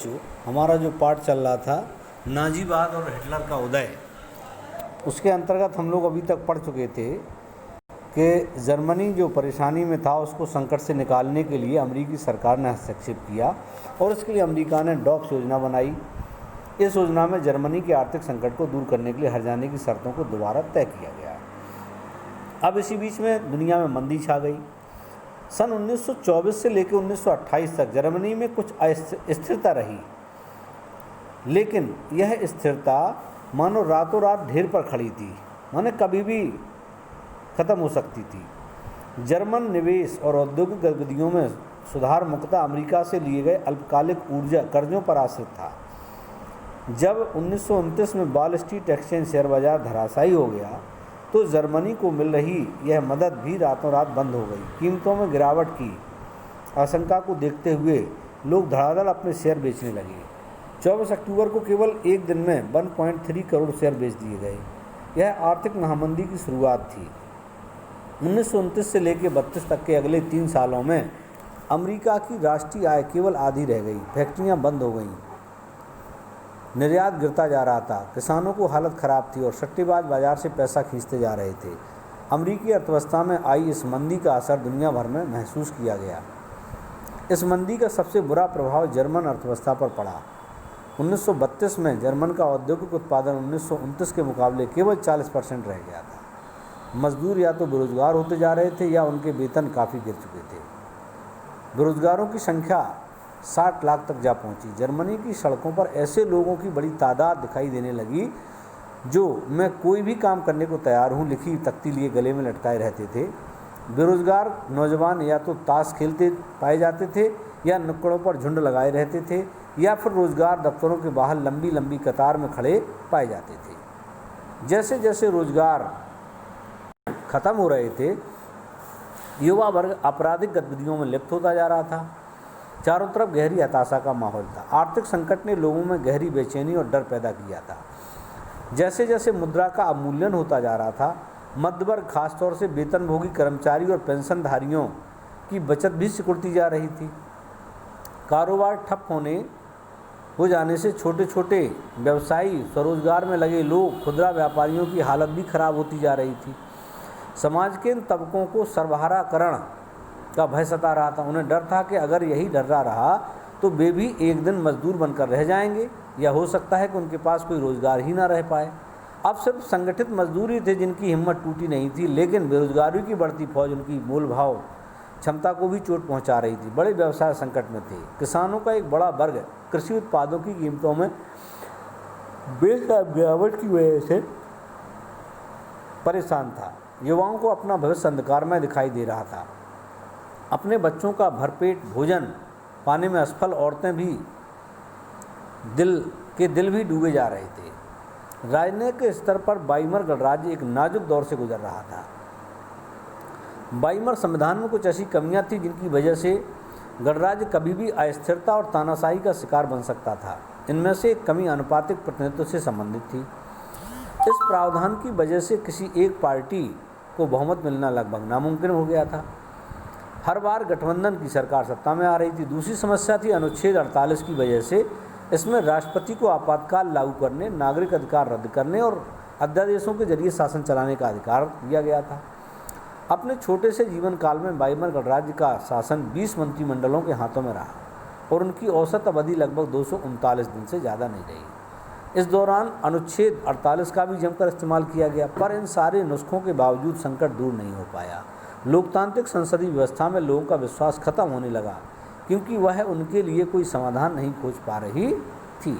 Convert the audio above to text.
जो हमारा जो पाठ चल रहा था नाजीवाद और हिटलर का उदय, उसके अंतर्गत हम लोग अभी तक पढ़ चुके थे कि जर्मनी जो परेशानी में था उसको संकट से निकालने के लिए अमेरिकी सरकार ने हस्तक्षेप किया और इसके लिए अमेरिका ने डॉप्स योजना बनाई। इस योजना में जर्मनी के आर्थिक संकट को दूर करने के लिए हर्जाने की शर्तों को दोबारा तय किया गया। अब इसी बीच में दुनिया में मंदी छा गई। सन 1924 से लेकर 1928 तक जर्मनी में कुछ अस्थिरता रही, लेकिन यह स्थिरता मानो रातों रात ढेर पर खड़ी थी, माने कभी भी ख़त्म हो सकती थी। जर्मन निवेश और औद्योगिक गतिविधियों में सुधार मुख्यतः अमेरिका से लिए गए अल्पकालिक ऊर्जा कर्जों पर आश्रित था। जब 1929 में वॉल स्ट्रीट एक्सचेंज शेयर बाजार धराशायी हो गया तो जर्मनी को मिल रही यह मदद भी रातों रात बंद हो गई। कीमतों में गिरावट की आशंका को देखते हुए लोग धड़ाधड़ अपने शेयर बेचने लगे। 24 अक्टूबर को केवल एक दिन में 1.3 करोड़ शेयर बेच दिए गए। यह आर्थिक महामंदी की शुरुआत थी। 1929 से लेकर 32 तक के अगले 3 सालों में अमेरिका की राष्ट्रीय आय केवल आधी रह गई। फैक्ट्रियां बंद हो गईं, निर्यात गिरता जा रहा था, किसानों को हालत ख़राब थी और सट्टेबाज बाजार से पैसा खींचते जा रहे थे। अमेरिकी अर्थव्यवस्था में आई इस मंदी का असर दुनिया भर में महसूस किया गया। इस मंदी का सबसे बुरा प्रभाव जर्मन अर्थव्यवस्था पर पड़ा। 1932 में जर्मन का औद्योगिक उत्पादन 1929 के मुकाबले केवल 40% रह गया था। मजदूर या तो बेरोजगार होते जा रहे थे या उनके वेतन काफ़ी गिर चुके थे। बेरोजगारों की संख्या 60 लाख तक जा पहुंची। जर्मनी की सड़कों पर ऐसे लोगों की बड़ी तादाद दिखाई देने लगी जो मैं कोई भी काम करने को तैयार हूं लिखी तख्ती लिए गले में लटकाए रहते थे। बेरोजगार नौजवान या तो ताश खेलते पाए जाते थे या नुक्कड़ों पर झुंड लगाए रहते थे या फिर रोजगार दफ्तरों के बाहर लंबी लंबी कतार में खड़े पाए जाते थे। जैसे जैसे रोजगार खत्म हो रहे थे, युवा वर्ग आपराधिक गतिविधियों में लिप्त होता जा रहा था। चारों तरफ गहरी हताशा का माहौल था। आर्थिक संकट ने लोगों में गहरी बेचैनी और डर पैदा किया था। जैसे जैसे मुद्रा का अवमूल्यन होता जा रहा था, मध्य वर्ग खासतौर से वेतनभोगी कर्मचारी और पेंशनधारियों की बचत भी सिकुड़ती जा रही थी। कारोबार ठप हो जाने से छोटे छोटे व्यवसायी, स्वरोजगार में लगे लोग, खुदरा व्यापारियों की हालत भी खराब होती जा रही थी। समाज के इन तबकों को सर्वहाराकरण का भय सता रहा था। उन्हें डर था कि अगर यही डरा रहा तो वे भी एक दिन मजदूर बनकर रह जाएंगे या हो सकता है कि उनके पास कोई रोज़गार ही ना रह पाए। अब सिर्फ संगठित मजदूर ही थे जिनकी हिम्मत टूटी नहीं थी, लेकिन बेरोजगारी की बढ़ती फौज उनकी मूल भाव क्षमता को भी चोट पहुंचा रही थी। बड़े व्यवसाय संकट में थे। किसानों का एक बड़ा वर्ग कृषि उत्पादों की कीमतों में बेशक गिरावट की वजह से परेशान था। युवाओं को अपना भविष्य अंधकार में दिखाई दे रहा था। अपने बच्चों का भरपेट भोजन पाने में असफल औरतें भी दिल भी डूबे जा रहे थे। राजनीतिक स्तर पर वाइमर गणराज्य एक नाजुक दौर से गुजर रहा था। वाइमर संविधान में कुछ ऐसी कमियां थी जिनकी वजह से गणराज्य कभी भी अस्थिरता और तानाशाही का शिकार बन सकता था। इनमें से एक कमी आनुपातिक प्रतिनिधित्व से संबंधित थी। इस प्रावधान की वजह से किसी एक पार्टी को बहुमत मिलना लगभग नामुमकिन हो गया था। हर बार गठबंधन की सरकार सत्ता में आ रही थी। दूसरी समस्या थी अनुच्छेद 48 की वजह से इसमें राष्ट्रपति को आपातकाल लागू करने, नागरिक अधिकार रद्द करने और अध्यादेशों के जरिए शासन चलाने का अधिकार दिया गया था। अपने छोटे से जीवन काल में वाइमर गणराज्य का शासन 20 मंत्रिमंडलों के हाथों में रहा और उनकी औसत अवधि लगभग 239 दिन से ज़्यादा नहीं रही। इस दौरान अनुच्छेद 48 का भी जमकर इस्तेमाल किया गया, पर इन सारे नुस्खों के बावजूद संकट दूर नहीं हो पाया। लोकतांत्रिक संसदीय व्यवस्था में लोगों का विश्वास खत्म होने लगा क्योंकि वह उनके लिए कोई समाधान नहीं खोज पा रही थी।